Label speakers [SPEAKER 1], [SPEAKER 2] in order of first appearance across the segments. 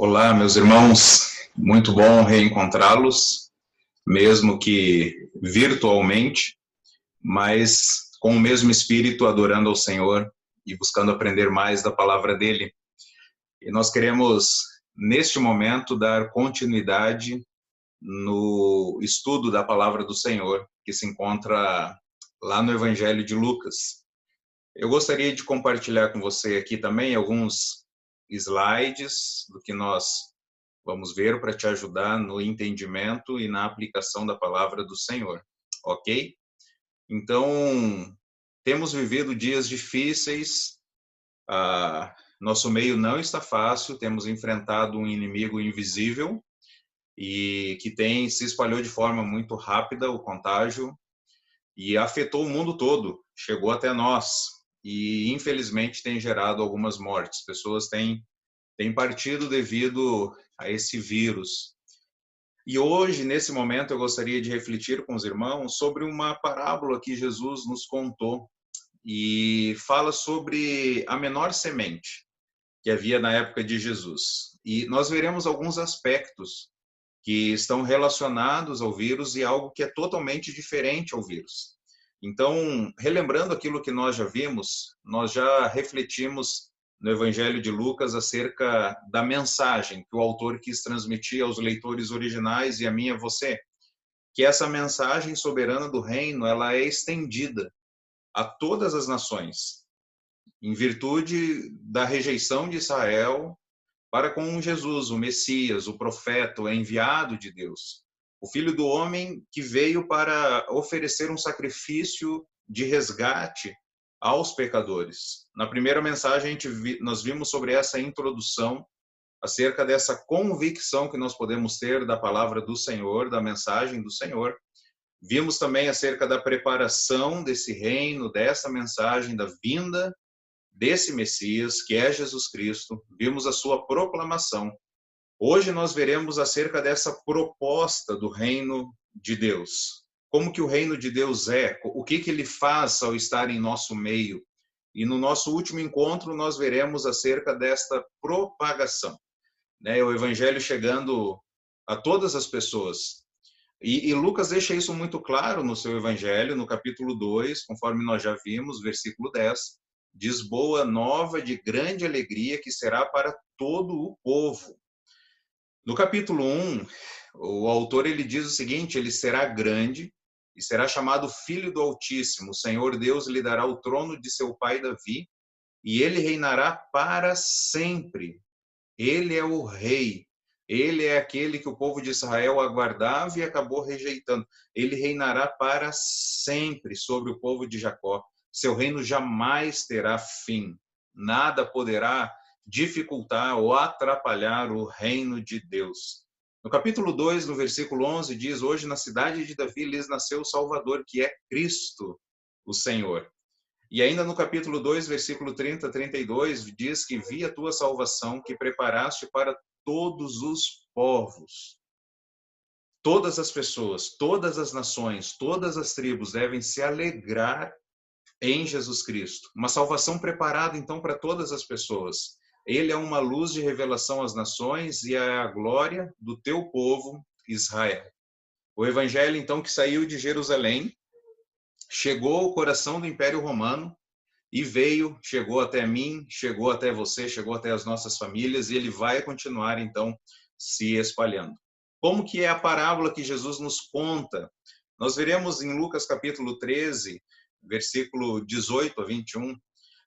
[SPEAKER 1] Olá, meus irmãos, muito bom reencontrá-los, mesmo que virtualmente, mas com o mesmo espírito, adorando ao Senhor e buscando aprender mais da palavra dele. E nós queremos, neste momento, dar continuidade no estudo da palavra do Senhor, que se encontra lá no Evangelho de Lucas. Eu gostaria de compartilhar com você aqui também alguns slides do que nós vamos ver para te ajudar no entendimento e na aplicação da palavra do Senhor, ok? Então, temos vivido dias difíceis, nosso meio não está fácil, temos enfrentado um inimigo invisível e que se espalhou de forma muito rápida, o contágio, e afetou o mundo todo, chegou até nós e infelizmente tem gerado algumas mortes. Pessoas têm partido devido a esse vírus. E hoje, nesse momento, eu gostaria de refletir com os irmãos sobre uma parábola que Jesus nos contou e fala sobre a menor semente que havia na época de Jesus. E nós veremos alguns aspectos que estão relacionados ao vírus e algo que é totalmente diferente ao vírus. Então, relembrando aquilo que nós já vimos, nós já refletimos no Evangelho de Lucas acerca da mensagem que o autor quis transmitir aos leitores originais e a mim e a você, que essa mensagem soberana do reino, ela é estendida a todas as nações, em virtude da rejeição de Israel para com Jesus, o Messias, o profeta, o enviado de Deus, o Filho do Homem que veio para oferecer um sacrifício de resgate aos pecadores. Na primeira mensagem, nós vimos sobre essa introdução, acerca dessa convicção que nós podemos ter da palavra do Senhor, da mensagem do Senhor. Vimos também acerca da preparação desse reino, dessa mensagem, da vinda desse Messias, que é Jesus Cristo. Vimos a sua proclamação. Hoje nós veremos acerca dessa proposta do reino de Deus. Como que o reino de Deus é, o que ele faz ao estar em nosso meio. E no nosso último encontro nós veremos acerca desta propagação, né? O evangelho chegando a todas as pessoas. E Lucas deixa isso muito claro no seu evangelho, no capítulo 2, conforme nós já vimos, versículo 10, diz: boa nova de grande alegria que será para todo o povo. No capítulo 1, o autor ele diz o seguinte: ele será grande e será chamado Filho do Altíssimo. O Senhor Deus lhe dará o trono de seu pai Davi e ele reinará para sempre. Ele é o rei. Ele é aquele que o povo de Israel aguardava e acabou rejeitando. Ele reinará para sempre sobre o povo de Jacó. Seu reino jamais terá fim. Nada poderá dificultar ou atrapalhar o reino de Deus. No capítulo 2, no versículo 11, diz: hoje na cidade de Davi lhes nasceu o Salvador, que é Cristo, o Senhor. E ainda no capítulo 2, versículo 30 a 32, diz que vi a tua salvação que preparaste para todos os povos. Todas as pessoas, todas as nações, todas as tribos devem se alegrar em Jesus Cristo. Uma salvação preparada então para todas as pessoas. Ele é uma luz de revelação às nações e é a glória do teu povo Israel. O evangelho então que saiu de Jerusalém, chegou ao coração do Império Romano e chegou até mim, chegou até você, chegou até as nossas famílias, e ele vai continuar então se espalhando. Como que é a parábola que Jesus nos conta? Nós veremos em Lucas capítulo 13, versículo 18 a 21,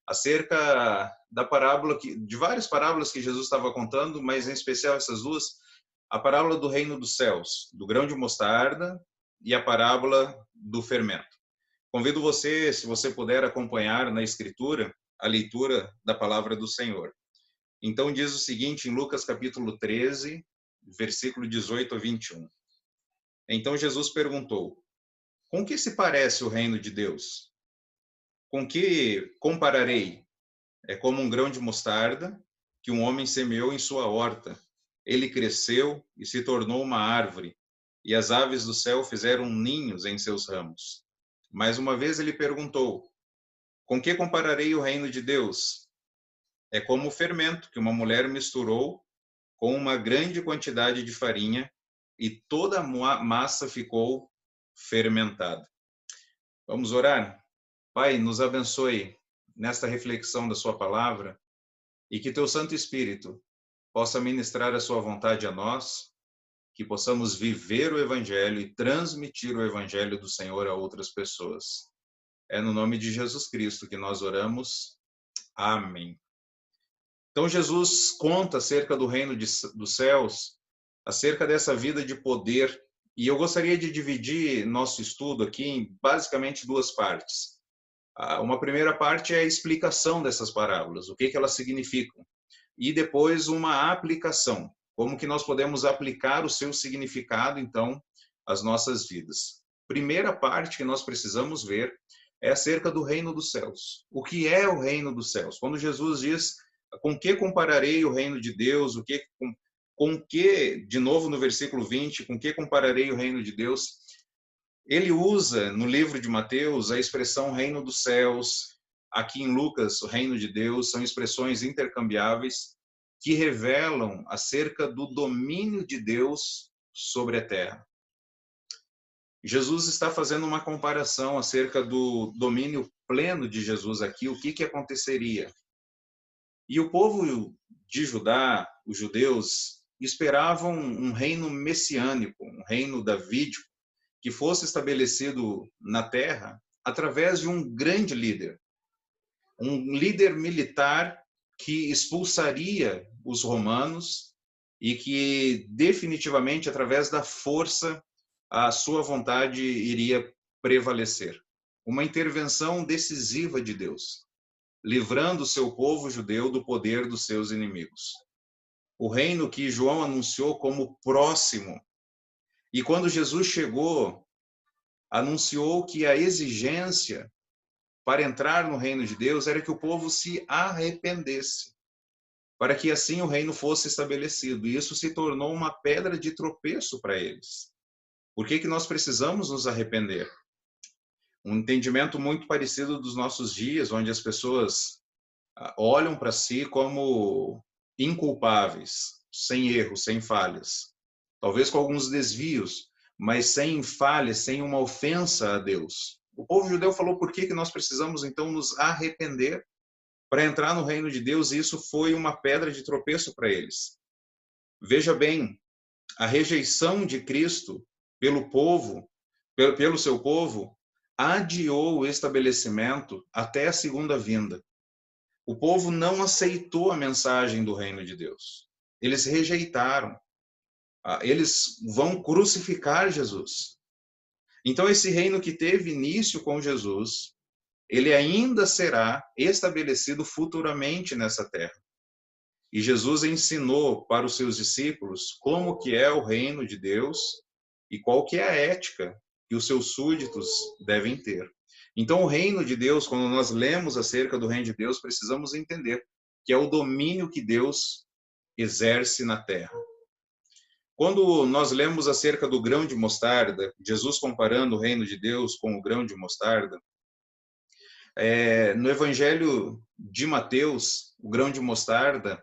[SPEAKER 1] acerca da parábola, de várias parábolas que Jesus estava contando, mas em especial essas duas, a parábola do reino dos céus, do grão de mostarda, e a parábola do fermento. Convido você, se você puder, acompanhar na escritura a leitura da palavra do Senhor. Então diz o seguinte em Lucas capítulo 13, versículo 18 a 21. Então Jesus perguntou: com que se parece o reino de Deus? Com que compararei? É como um grão de mostarda que um homem semeou em sua horta. Ele cresceu e se tornou uma árvore, e as aves do céu fizeram ninhos em seus ramos. Mais uma vez ele perguntou: com que compararei o reino de Deus? É como o fermento que uma mulher misturou com uma grande quantidade de farinha e toda a massa ficou fermentada. Vamos orar? Pai, nos abençoe nesta reflexão da sua palavra e que teu Santo Espírito possa ministrar a sua vontade a nós, que possamos viver o Evangelho e transmitir o Evangelho do Senhor a outras pessoas. É no nome de Jesus Cristo que nós oramos. Amém. Então Jesus conta acerca do reino dos céus, acerca dessa vida de poder, e eu gostaria de dividir nosso estudo aqui em basicamente duas partes. Uma primeira parte é a explicação dessas parábolas, o que elas significam, e depois uma aplicação, como que nós podemos aplicar o seu significado, então, às nossas vidas. Primeira parte que nós precisamos ver é acerca do reino dos céus. O que é o reino dos céus? Quando Jesus diz, com que compararei o reino de Deus, com que, de novo no versículo 20, com que compararei o reino de Deus? Ele usa no livro de Mateus a expressão reino dos céus, aqui em Lucas, o reino de Deus, são expressões intercambiáveis que revelam acerca do domínio de Deus sobre a terra. Jesus está fazendo uma comparação acerca do domínio pleno de Jesus aqui, o que aconteceria. E o povo de Judá, os judeus, esperavam um reino messiânico, um reino davídico, que fosse estabelecido na terra através de um grande líder, um líder militar que expulsaria os romanos e que definitivamente, através da força, a sua vontade iria prevalecer. Uma intervenção decisiva de Deus, livrando o seu povo judeu do poder dos seus inimigos. O reino que João anunciou como próximo. E quando Jesus chegou, anunciou que a exigência para entrar no reino de Deus era que o povo se arrependesse, para que assim o reino fosse estabelecido. E isso se tornou uma pedra de tropeço para eles. Por que nós precisamos nos arrepender? Um entendimento muito parecido dos nossos dias, onde as pessoas olham para si como inculpáveis, sem erros, sem falhas. Talvez com alguns desvios, mas sem falhas, sem uma ofensa a Deus. O povo judeu falou por que nós precisamos então nos arrepender para entrar no reino de Deus, e isso foi uma pedra de tropeço para eles. Veja bem, a rejeição de Cristo pelo povo, pelo seu povo, adiou o estabelecimento até a segunda vinda. O povo não aceitou a mensagem do reino de Deus. Eles rejeitaram. Eles vão crucificar Jesus. Então, esse reino que teve início com Jesus, ele ainda será estabelecido futuramente nessa terra. E Jesus ensinou para os seus discípulos como que é o reino de Deus e qual que é a ética que os seus súditos devem ter. Então, o reino de Deus, quando nós lemos acerca do reino de Deus, precisamos entender que é o domínio que Deus exerce na terra. Quando nós lemos acerca do grão de mostarda, Jesus comparando o reino de Deus com o grão de mostarda, no Evangelho de Mateus, o grão de mostarda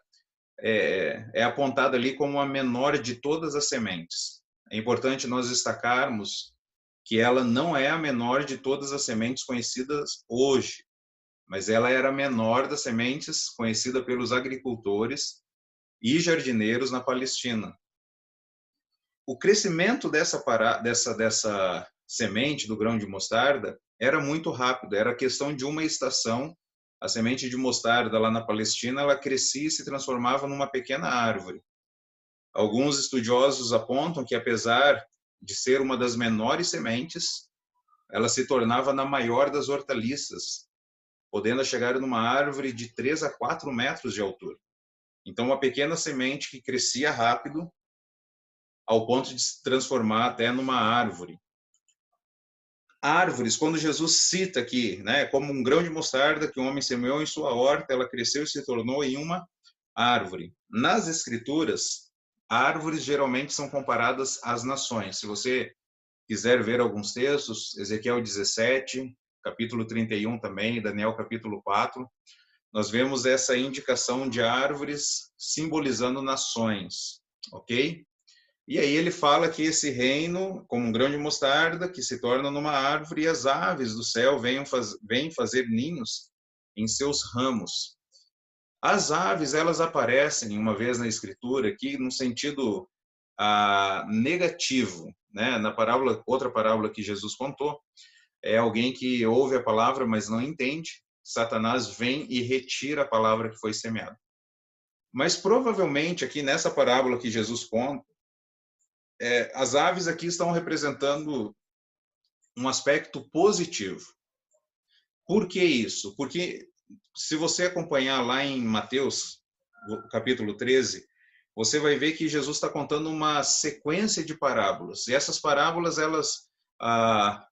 [SPEAKER 1] é apontado ali como a menor de todas as sementes. É importante nós destacarmos que ela não é a menor de todas as sementes conhecidas hoje, mas ela era a menor das sementes conhecida pelos agricultores e jardineiros na Palestina. O crescimento dessa semente do grão de mostarda era muito rápido, era questão de uma estação. A semente de mostarda lá na Palestina, ela crescia e se transformava numa pequena árvore. Alguns estudiosos apontam que, apesar de ser uma das menores sementes, ela se tornava na maior das hortaliças, podendo chegar numa árvore de 3 a 4 metros de altura. Então, uma pequena semente que crescia rápido, ao ponto de se transformar até numa árvore. Árvores, quando Jesus cita aqui, né, como um grão de mostarda que um homem semeou em sua horta, ela cresceu e se tornou em uma árvore. Nas Escrituras, árvores geralmente são comparadas às nações. Se você quiser ver alguns textos, Ezequiel 17, capítulo 31 também, Daniel capítulo 4, nós vemos essa indicação de árvores simbolizando nações, ok? E aí ele fala que esse reino, como um grão de mostarda, que se torna numa árvore, e as aves do céu vêm fazer ninhos em seus ramos. As aves, elas aparecem uma vez na Escritura aqui no sentido negativo, né? Na parábola, outra parábola que Jesus contou, é alguém que ouve a palavra, mas não entende. Satanás vem e retira a palavra que foi semeada. Mas provavelmente aqui nessa parábola que Jesus conta, as aves aqui estão representando um aspecto positivo. Por que isso? Porque se você acompanhar lá em Mateus, capítulo 13, você vai ver que Jesus está contando uma sequência de parábolas. E essas parábolas,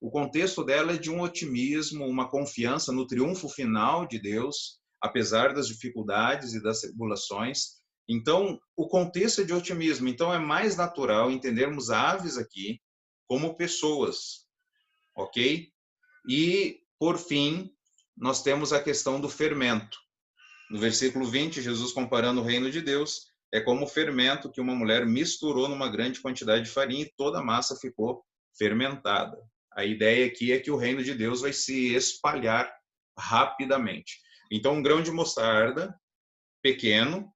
[SPEAKER 1] o contexto dela é de um otimismo, uma confiança no triunfo final de Deus, apesar das dificuldades e das tribulações. Então, o contexto é de otimismo. Então, é mais natural entendermos aves aqui como pessoas, ok? E, por fim, nós temos a questão do fermento. No versículo 20, Jesus comparando o reino de Deus, é como o fermento que uma mulher misturou numa grande quantidade de farinha e toda a massa ficou fermentada. A ideia aqui é que o reino de Deus vai se espalhar rapidamente. Então, um grão de mostarda pequeno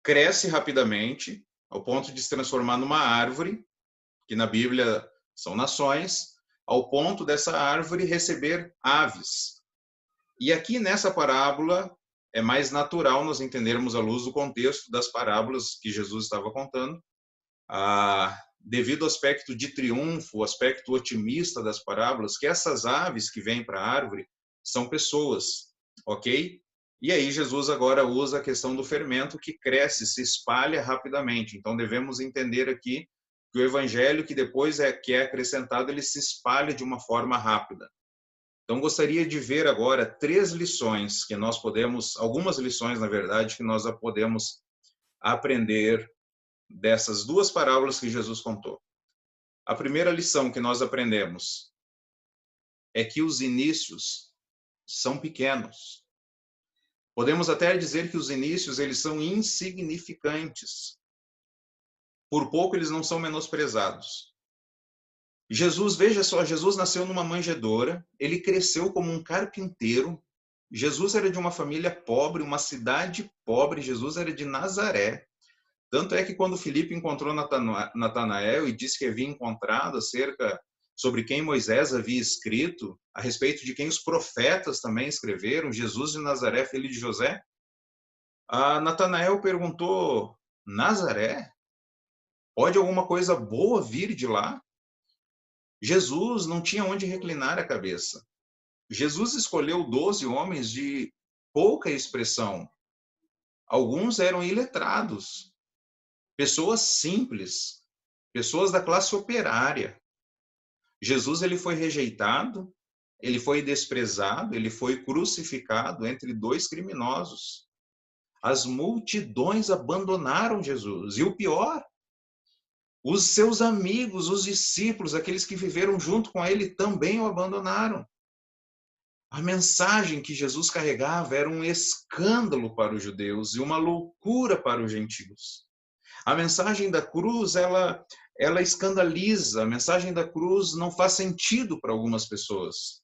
[SPEAKER 1] cresce rapidamente ao ponto de se transformar numa árvore, que na Bíblia são nações, ao ponto dessa árvore receber aves. E aqui nessa parábola é mais natural nós entendermos à luz do contexto das parábolas que Jesus estava contando, devido ao aspecto de triunfo, o aspecto otimista das parábolas, que essas aves que vêm para a árvore são pessoas, ok? E aí Jesus agora usa a questão do fermento que cresce, se espalha rapidamente. Então devemos entender aqui que o evangelho que depois que é acrescentado, ele se espalha de uma forma rápida. Então, gostaria de ver agora 3 lições que nós podemos, algumas lições, na verdade, que nós podemos aprender dessas 2 parábolas que Jesus contou. A primeira lição que nós aprendemos é que os inícios são pequenos. Podemos até dizer que os inícios, eles são insignificantes. Por pouco, eles não são menosprezados. Jesus, veja só, Jesus nasceu numa manjedoura, ele cresceu como um carpinteiro. Jesus era de uma família pobre, uma cidade pobre. Jesus era de Nazaré. Tanto é que quando Filipe encontrou Natanael e disse que havia encontrado sobre quem Moisés havia escrito, a respeito de quem os profetas também escreveram, Jesus de Nazaré, filho de José, Natanael perguntou: Nazaré? Pode alguma coisa boa vir de lá? Jesus não tinha onde reclinar a cabeça. Jesus escolheu 12 homens de pouca expressão. Alguns eram iletrados, pessoas simples, pessoas da classe operária. Jesus, ele foi rejeitado, ele foi desprezado, ele foi crucificado entre 2 criminosos. As multidões abandonaram Jesus. E o pior, os seus amigos, os discípulos, aqueles que viveram junto com ele, também o abandonaram. A mensagem que Jesus carregava era um escândalo para os judeus e uma loucura para os gentios. A mensagem da cruz, ela escandaliza. A mensagem da cruz não faz sentido para algumas pessoas.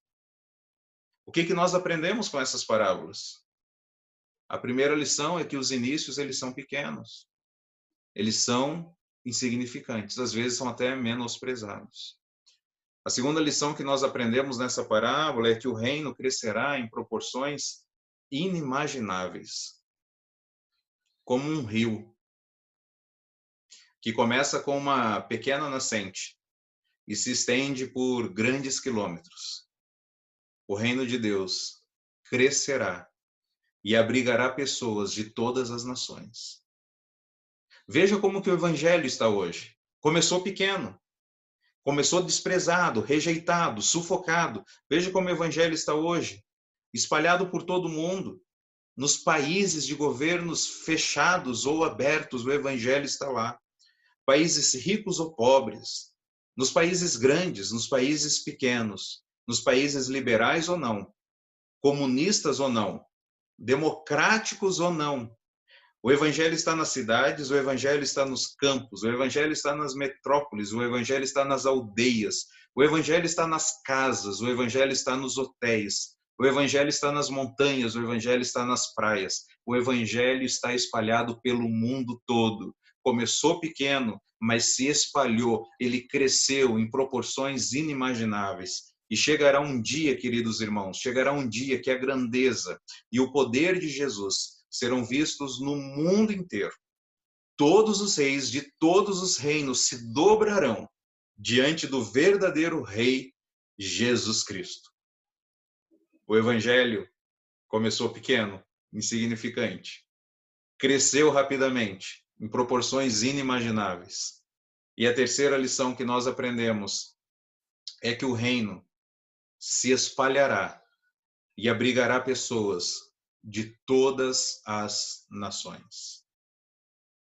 [SPEAKER 1] O que nós aprendemos com essas parábolas? A primeira lição é que os inícios, eles são pequenos. Eles são insignificantes, às vezes são até menosprezados. A segunda lição que nós aprendemos nessa parábola é que o reino crescerá em proporções inimagináveis, como um rio, que começa com uma pequena nascente e se estende por grandes quilômetros. O reino de Deus crescerá e abrigará pessoas de todas as nações. Veja como que o evangelho está hoje. Começou pequeno, começou desprezado, rejeitado, sufocado. Veja como o evangelho está hoje, espalhado por todo o mundo. Nos países de governos fechados ou abertos, o evangelho está lá. Países ricos ou pobres, nos países grandes, nos países pequenos, nos países liberais ou não, comunistas ou não, democráticos ou não. O evangelho está nas cidades, o evangelho está nos campos, o evangelho está nas metrópoles, o evangelho está nas aldeias, o evangelho está nas casas, o evangelho está nos hotéis, o evangelho está nas montanhas, o evangelho está nas praias. O evangelho está espalhado pelo mundo todo. Começou pequeno, mas se espalhou, ele cresceu em proporções inimagináveis. E chegará um dia, queridos irmãos, chegará um dia que a grandeza e o poder de Jesus serão vistos no mundo inteiro. Todos os reis de todos os reinos se dobrarão diante do verdadeiro Rei Jesus Cristo. O evangelho começou pequeno, insignificante, cresceu rapidamente, em proporções inimagináveis. E a terceira lição que nós aprendemos é que o reino se espalhará e abrigará pessoas de todas as nações.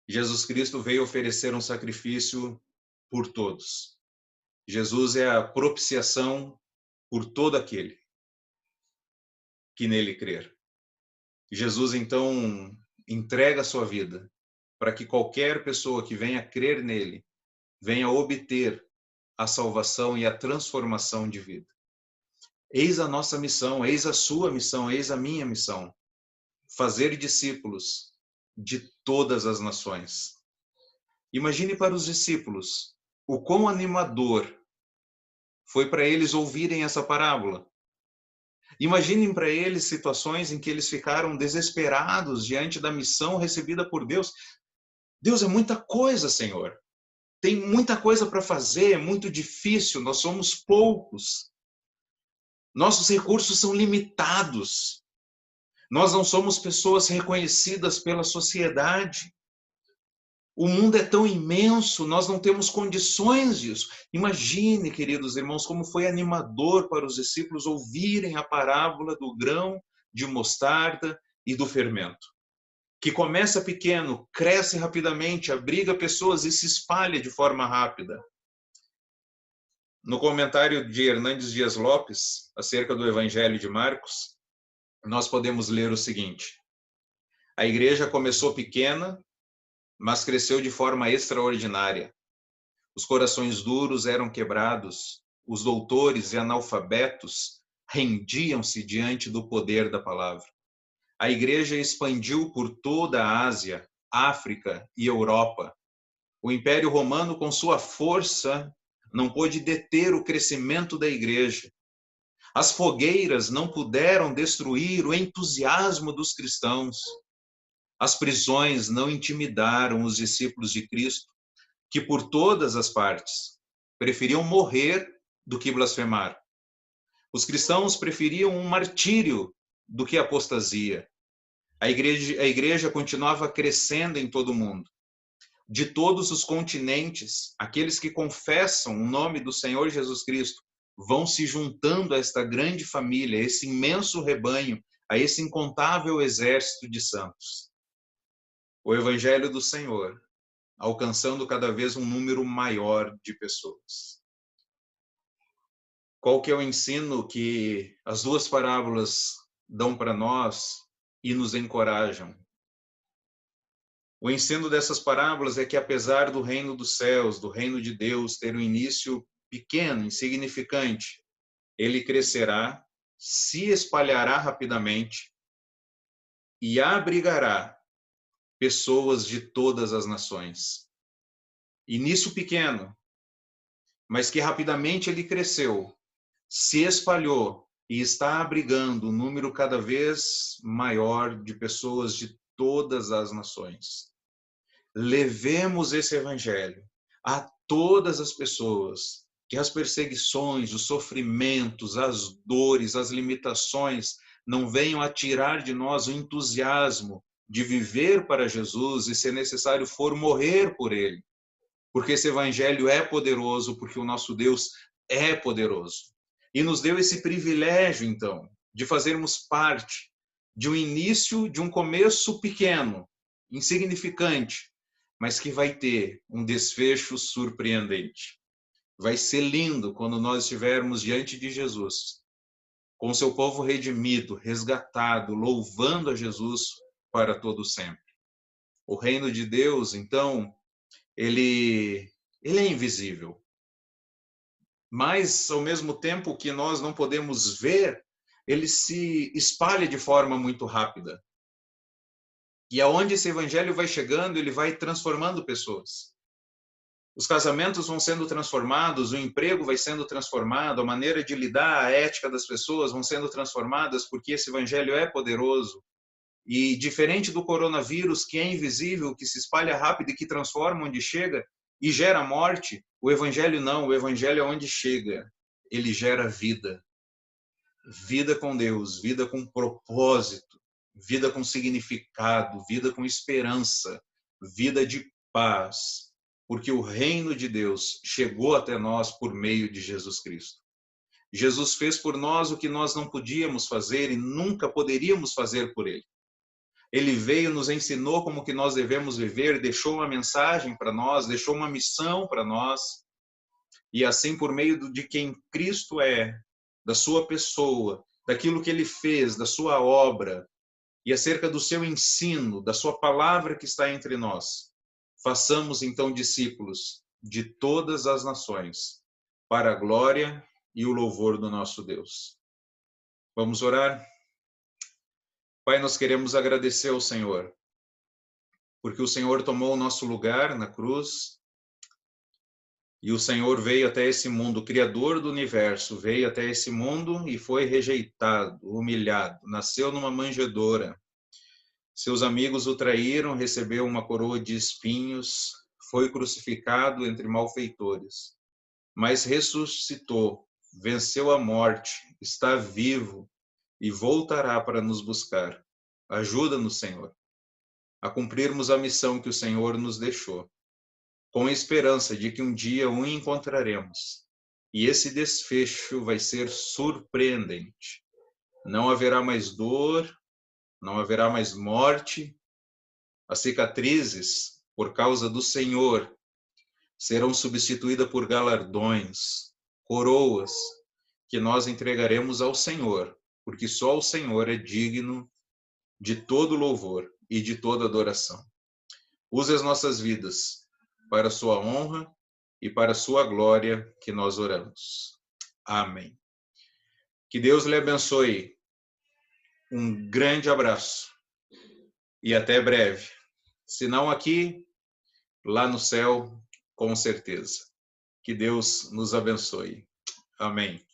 [SPEAKER 1] Jesus Cristo veio oferecer um sacrifício por todos. Jesus é a propiciação por todo aquele que nele crer. Jesus, então, entrega a sua vida para que qualquer pessoa que venha crer nele venha obter a salvação e a transformação de vida. Eis a nossa missão, eis a sua missão, eis a minha missão. Fazer discípulos de todas as nações. Imagine para os discípulos o quão animador foi para eles ouvirem essa parábola. Imaginem para eles situações em que eles ficaram desesperados diante da missão recebida por Deus. Deus, é muita coisa, Senhor. Tem muita coisa para fazer, é muito difícil, nós somos poucos. Nossos recursos são limitados. Nós não somos pessoas reconhecidas pela sociedade. O mundo é tão imenso, nós não temos condições disso. Imagine, queridos irmãos, como foi animador para os discípulos ouvirem a parábola do grão de mostarda e do fermento, que começa pequeno, cresce rapidamente, abriga pessoas e se espalha de forma rápida. No comentário de Hernandes Dias Lopes, acerca do Evangelho de Marcos, nós podemos ler o seguinte: a igreja começou pequena, mas cresceu de forma extraordinária. Os corações duros eram quebrados, os doutores e analfabetos rendiam-se diante do poder da palavra. A igreja expandiu por toda a Ásia, África e Europa. O Império Romano, com sua força, não pôde deter o crescimento da igreja. As fogueiras não puderam destruir o entusiasmo dos cristãos. As prisões não intimidaram os discípulos de Cristo, que por todas as partes preferiam morrer do que blasfemar. Os cristãos preferiam um martírio do que apostasia. A igreja continuava crescendo em todo o mundo. De todos os continentes, aqueles que confessam o nome do Senhor Jesus Cristo vão se juntando a esta grande família, a esse imenso rebanho, a esse incontável exército de santos. O Evangelho do Senhor, alcançando cada vez um número maior de pessoas. Qual que é o ensino que as duas parábolas dão para nós e nos encorajam? O ensino dessas parábolas é que, apesar do reino dos céus, do reino de Deus, ter um início pequeno, insignificante, ele crescerá, se espalhará rapidamente e abrigará pessoas de todas as nações. Início pequeno, mas que rapidamente ele cresceu, se espalhou e está abrigando um número cada vez maior de pessoas de todas as nações. Levemos esse evangelho a todas as pessoas, que as perseguições, os sofrimentos, as dores, as limitações não venham a tirar de nós o entusiasmo de viver para Jesus e, se necessário for, morrer por ele. Porque esse evangelho é poderoso, porque o nosso Deus é poderoso. E nos deu esse privilégio, então, de fazermos parte de um início, de um começo pequeno, insignificante, mas que vai ter um desfecho surpreendente. Vai ser lindo quando nós estivermos diante de Jesus, com seu povo redimido, resgatado, louvando a Jesus para todo sempre. O reino de Deus, então, ele é invisível, mas ao mesmo tempo que nós não podemos ver, ele se espalha de forma muito rápida. E aonde esse evangelho vai chegando, ele vai transformando pessoas. Os casamentos vão sendo transformados, o emprego vai sendo transformado, a maneira de lidar, a ética das pessoas vão sendo transformadas, porque esse evangelho é poderoso. E diferente do coronavírus, que é invisível, que se espalha rápido e que transforma onde chega e gera morte, o evangelho não, o evangelho é onde chega. Ele gera vida. Vida com Deus, vida com propósito, vida com significado, vida com esperança, vida de paz. Porque o reino de Deus chegou até nós por meio de Jesus Cristo. Jesus fez por nós o que nós não podíamos fazer e nunca poderíamos fazer por ele. Ele veio, nos ensinou como que nós devemos viver, deixou uma mensagem para nós, deixou uma missão para nós. E assim, por meio de quem Cristo é, da sua pessoa, daquilo que ele fez, da sua obra, e acerca do seu ensino, da sua palavra que está entre nós, façamos então discípulos de todas as nações, para a glória e o louvor do nosso Deus. Vamos orar? Pai, nós queremos agradecer ao Senhor, porque o Senhor tomou o nosso lugar na cruz, e o Senhor veio até esse mundo, o Criador do universo, veio até esse mundo e foi rejeitado, humilhado, nasceu numa manjedoura. Seus amigos o traíram, recebeu uma coroa de espinhos, foi crucificado entre malfeitores, mas ressuscitou, venceu a morte, está vivo e voltará para nos buscar. Ajuda-nos, Senhor, a cumprirmos a missão que o Senhor nos deixou, com a esperança de que um dia o encontraremos. E esse desfecho vai ser surpreendente. Não haverá mais dor, não haverá mais morte. As cicatrizes, por causa do Senhor, serão substituídas por galardões, coroas, que nós entregaremos ao Senhor, porque só o Senhor é digno de todo louvor e de toda adoração. Use as nossas vidas para a sua honra e para a sua glória que nós oramos. Amém. Que Deus lhe abençoe. Um grande abraço e até breve. Se não aqui, lá no céu, com certeza. Que Deus nos abençoe. Amém.